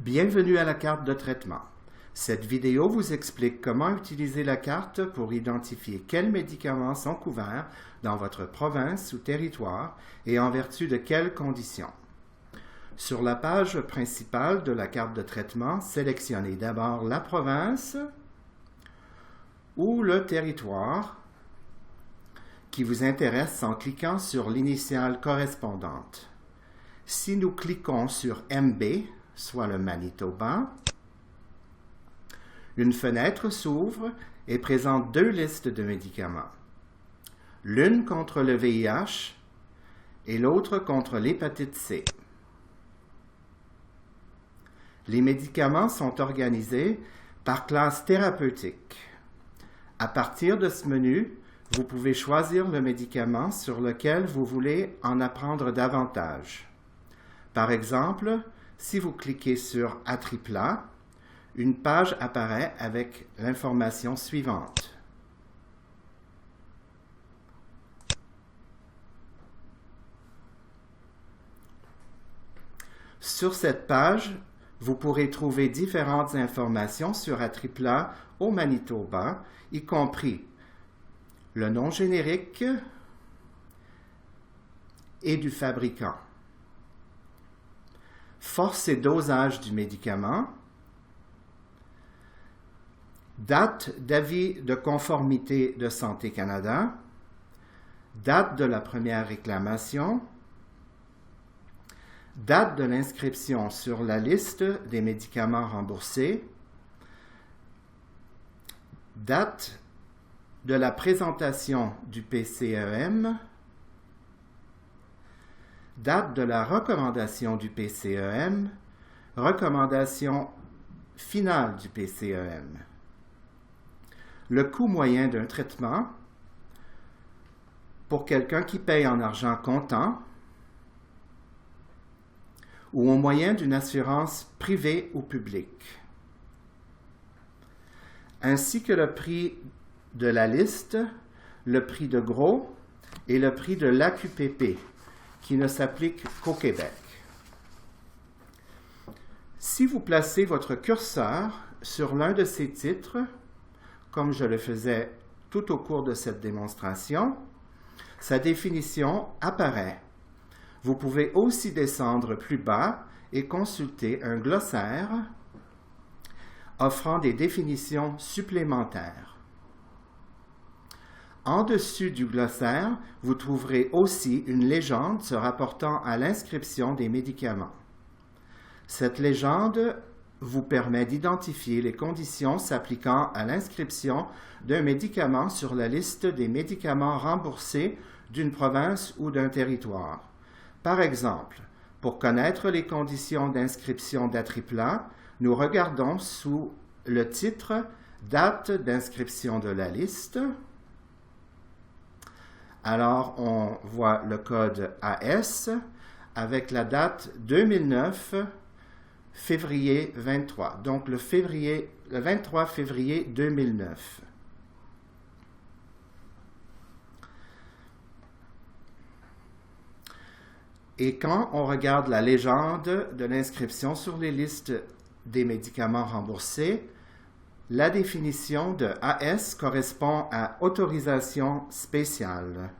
Bienvenue à la carte de traitement. Cette vidéo vous explique comment utiliser la carte pour identifier quels médicaments sont couverts dans votre province ou territoire et en vertu de quelles conditions. Sur la page principale de la carte de traitement, sélectionnez d'abord la province ou le territoire qui vous intéresse en cliquant sur l'initiale correspondante. Si nous cliquons sur MB, soit le Manitoba, une fenêtre s'ouvre et présente deux listes de médicaments, l'une contre le VIH et l'autre contre l'hépatite C. Les médicaments sont organisés par classe thérapeutique. À partir de ce menu, vous pouvez choisir le médicament sur lequel vous voulez en apprendre davantage. Par exemple, si vous cliquez sur Atripla, une page apparaît avec l'information suivante. Sur cette page, vous pourrez trouver différentes informations sur Atripla au Manitoba, y compris le nom générique et du fabricant, force et dosage du médicament, date d'avis de conformité de Santé Canada, date de la première réclamation, date de l'inscription sur la liste des médicaments remboursés, date de la présentation du PCEM, date de la recommandation du PCEM, recommandation finale du PCEM, le coût moyen d'un traitement pour quelqu'un qui paye en argent comptant ou au moyen d'une assurance privée ou publique, ainsi que le prix de la liste, le prix de gros et le prix de l'AQPP, qui ne s'applique qu'au Québec. Si vous placez votre curseur sur l'un de ces titres, comme je le faisais tout au cours de cette démonstration, sa définition apparaît. Vous pouvez aussi descendre plus bas et consulter un glossaire offrant des définitions supplémentaires. En dessus du glossaire, vous trouverez aussi une légende se rapportant à l'inscription des médicaments. Cette légende vous permet d'identifier les conditions s'appliquant à l'inscription d'un médicament sur la liste des médicaments remboursés d'une province ou d'un territoire. Par exemple, pour connaître les conditions d'inscription d'Atripla, nous regardons sous le titre « Date d'inscription de la liste ». Alors, on voit le code AS avec la date 2009, février 23. Donc, le 23 février 2009. Et quand on regarde la légende de l'inscription sur les listes des médicaments remboursés, la définition de AS correspond à autorisation spéciale.